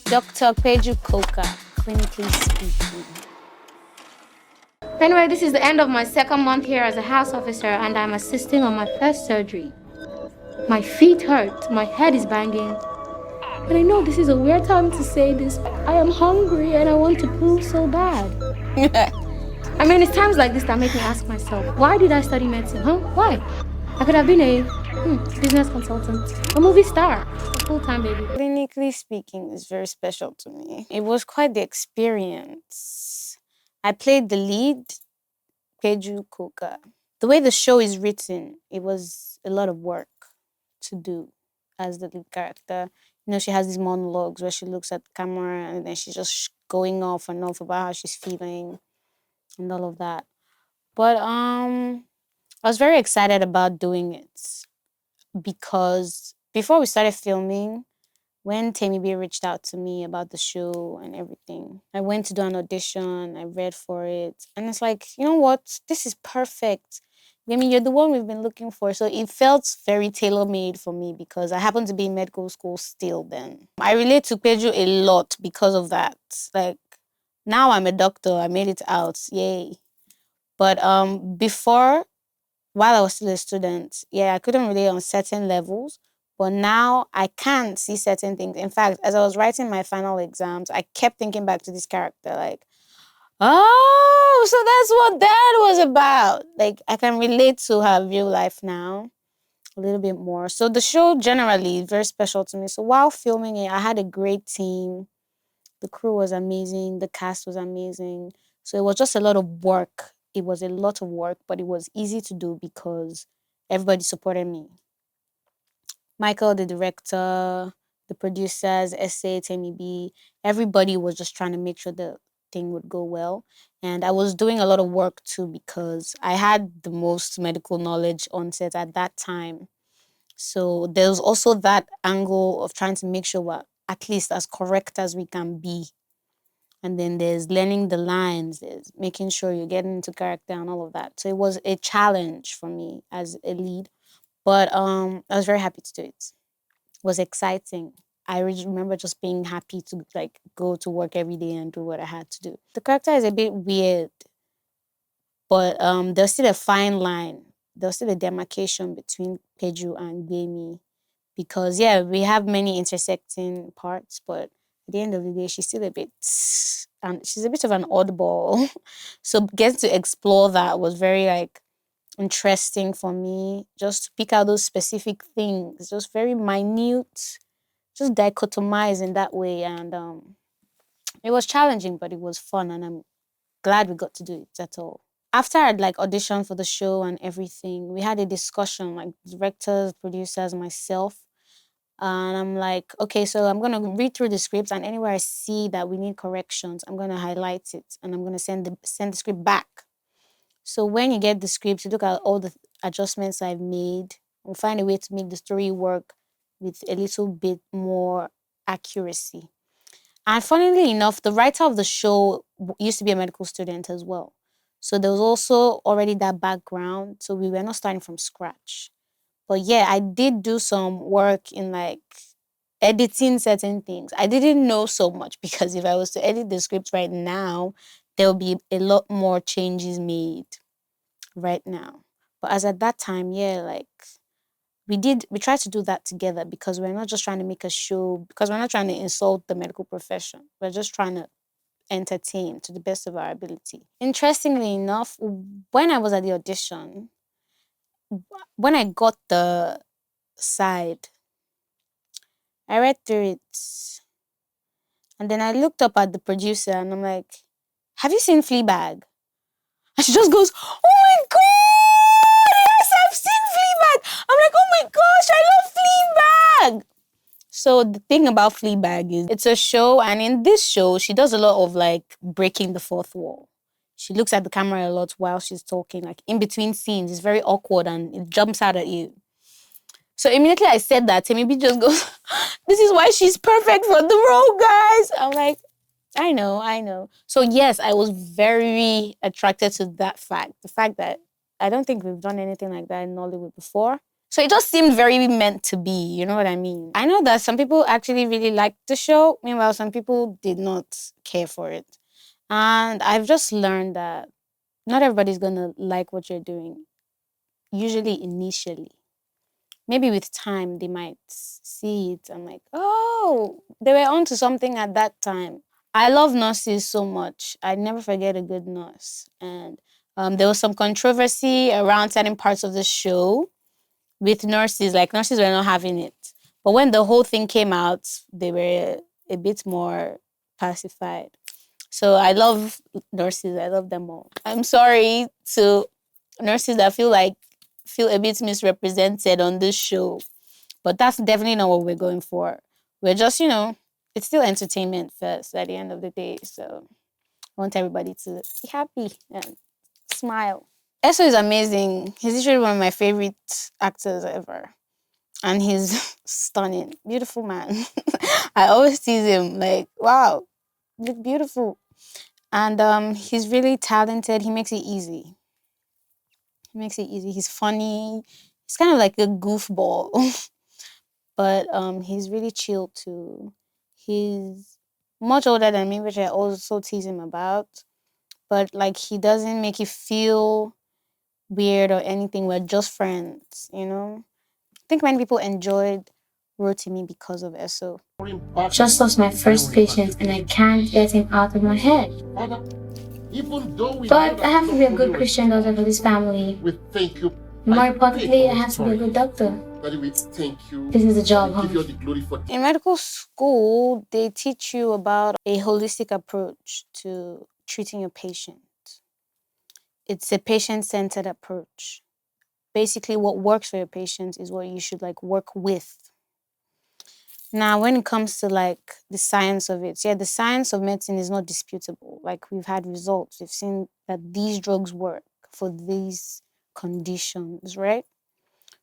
Dr Peju, clinically speaking. Anyway, this is the end of my second month here as a house officer, and I'm assisting on my first surgery. My feet hurt, my head is banging. And I know this is a weird time to say this, but I am hungry and I want to poo so bad. I mean, it's times like this that make me ask myself, why did I study medicine, huh? Why? I could have been a business consultant, a movie star, a full-time baby. Clinically speaking is very special to me. It was quite the experience. I played the lead, Peju Koka. The way the show is written, it was a lot of work to do as the lead character. You know, she has these monologues where she looks at the camera and then she's just going off and off about how she's feeling and all of that. But I was very excited about doing it because before we started filming, when Temi B reached out to me about the show and everything, I went to do an audition, I read for it, and it's like, you know what? This is perfect. I mean, you're the one we've been looking for. So it felt very tailor-made for me because I happened to be in medical school still then. I relate to Peju a lot because of that. Like, now I'm a doctor, I made it out, yay. But before, while I was still a student, yeah, I couldn't relate on certain levels. But now I can see certain things. In fact, as I was writing my final exams, I kept thinking back to this character, like, oh, so that's what that was about. Like, I can relate to her real life now a little bit more. So the show generally is very special to me. So while filming it, I had a great team. The crew was amazing. The cast was amazing. So it was just a lot of work. It was a lot of work, but it was easy to do because everybody supported me. Michael, the director, the producers, SA, Temi B, everybody was just trying to make sure the thing would go well. And I was doing a lot of work too because I had the most medical knowledge on set at that time. So there was also that angle of trying to make sure we're at least as correct as we can be. And then there's learning the lines, there's making sure you're getting into character and all of that. So it was a challenge for me as a lead. But I was very happy to do it. It was exciting. I remember just being happy to like go to work every day and do what I had to do. The character is a bit weird, but there's still a fine line. There's still a demarcation between Peju and Gbemi because yeah, we have many intersecting parts, but at the end of the day, she's still a bit, and she's a bit of an oddball. So getting to explore that was very like interesting for me. Just to pick out those specific things, just very minute, just dichotomize in that way, and it was challenging, but it was fun, and I'm glad we got to do it at all. After I'd like auditioned for the show and everything, we had a discussion, like directors, producers, myself. And I'm like, okay, so I'm gonna read through the script, and anywhere I see that we need corrections, I'm gonna highlight it, and I'm gonna send the script back. So when you get the script, you look at all the adjustments I've made, and find a way to make the story work with a little bit more accuracy. And funnily enough, the writer of the show used to be a medical student as well. So there was also already that background. So we were not starting from scratch. But yeah, I did do some work in like editing certain things. I didn't know so much because if I was to edit the script right now, there will be a lot more changes made right now. But as at that time, yeah, like we tried to do that together because we're not just trying to make a show, because we're not trying to insult the medical profession. We're just trying to entertain to the best of our ability. Interestingly enough, when I was at the audition, when I got the side, I read through it and then I looked up at the producer and I'm like, have you seen Fleabag? And she just goes, oh my God, yes, I've seen Fleabag. I'm like, oh my gosh, I love Fleabag. So the thing about Fleabag is it's a show, and in this show, she does a lot of like breaking the fourth wall. She looks at the camera a lot while she's talking, like in between scenes. It's very awkward and it jumps out at you. So immediately I said that, Temi B just goes, this is why she's perfect for the role, guys. I'm like, I know, I know. So yes, I was very attracted to that fact. The fact that I don't think we've done anything like that in Nollywood before. So it just seemed very meant to be, you know what I mean? I know that some people actually really liked the show, meanwhile, some people did not care for it. And I've just learned that not everybody's gonna like what you're doing, usually initially. Maybe with time they might see it and like, oh, they were onto something at that time. I love nurses so much. I never forget a good nurse. And there was some controversy around certain parts of the show with nurses. Like nurses were not having it. But when the whole thing came out, they were a bit more pacified. So I love nurses. I love them all. I'm sorry to nurses that feel a bit misrepresented on this show. But that's definitely not what we're going for. We're just, it's still entertainment first at the end of the day. So I want everybody to be happy and smile. Eso is amazing. He's literally one of my favorite actors ever. And he's stunning. Beautiful man. I always tease him like, wow, you look beautiful. And he's really talented. He makes it easy. He's funny. He's kind of like a goofball. But he's really chill too. He's much older than me, which I also tease him about. But like he doesn't make you feel weird or anything. We're just friends, I think many people enjoyed Rotimi because of Eso. Just lost my first patient and I can't get him out of my head. But I have to be a good Christian daughter for this family. More importantly, I have to be a good doctor. This is a job, huh? In medical school, they teach you about a holistic approach to treating your patient. It's a patient-centered approach. Basically, what works for your patient is what you should work with. Now, when it comes to the science of it, the science of medicine is not disputable. We've had results. We've seen that these drugs work for these conditions, right?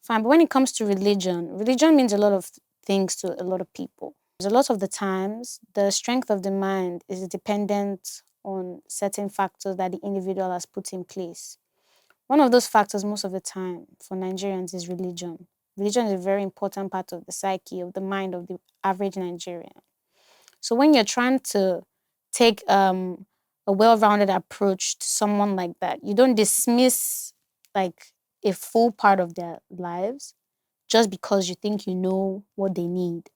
Fine, but when it comes to religion means a lot of things to a lot of people. A lot of the times, the strength of the mind is dependent on certain factors that the individual has put in place. One of those factors most of the time for Nigerians is religion. Religion is a very important part of the psyche, of the mind of the average Nigerian. So when you're trying to take a well-rounded approach to someone like that, you don't dismiss a full part of their lives just because you think you know what they need.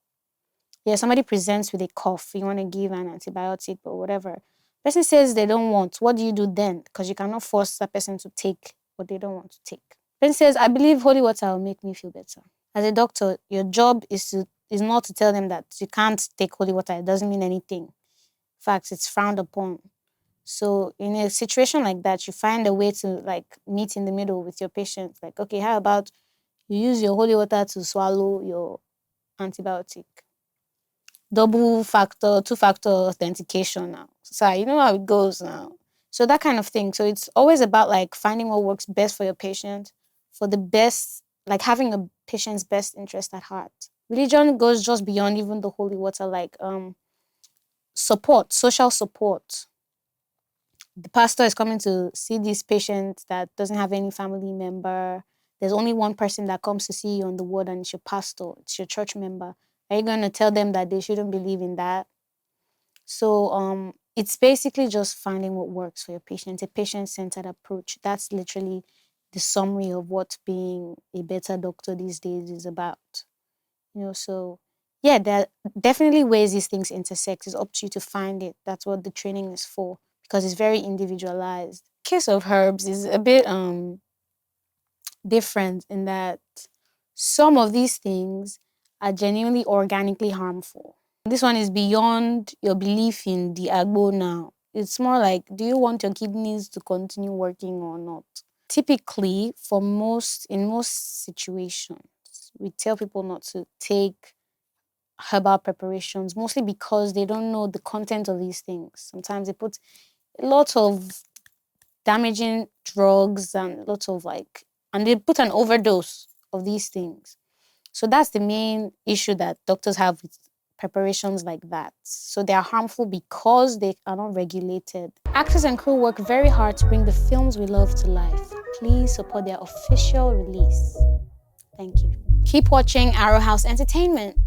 Yeah, somebody presents with a cough, you want to give an antibiotic or whatever. Person says they don't want. What do you do then? Because you cannot force that person to take what they don't want to take. Person says, I believe holy water will make me feel better. As a doctor, your job is not to tell them that you can't take holy water. It doesn't mean anything. In fact, it's frowned upon. So in a situation like that, you find a way to meet in the middle with your patient. Okay, how about you use your holy water to swallow your antibiotic? Two-factor authentication now. So you know how it goes now. So that kind of thing. So it's always about finding what works best for your patient, for the best, having a patient's best interest at heart. Religion goes just beyond even the holy water, support, social support. The pastor is coming to see this patient that doesn't have any family member. There's only one person that comes to see you on the ward, and it's your pastor, it's your church member. Are you going to tell them that they shouldn't believe in that? So it's basically just finding what works for your patient, a patient-centered approach. That's literally the summary of what being a better doctor these days is about. So yeah, there are definitely ways these things intersect. It's up to you to find it. That's what the training is for, because it's very individualized. Case of herbs is a bit different in that some of these things are genuinely organically harmful. This one is beyond your belief in the Agbo now. It's more like, do you want your kidneys to continue working or not? Typically, in most situations, we tell people not to take herbal preparations, mostly because they don't know the content of these things. Sometimes they put a lot of damaging drugs and a lot of and they put an overdose of these things. So that's the main issue that doctors have with preparations like that. So they are harmful because they are not regulated. Actors and crew work very hard to bring the films we love to life. Please support their official release. Thank you. Keep watching Arrow House Entertainment.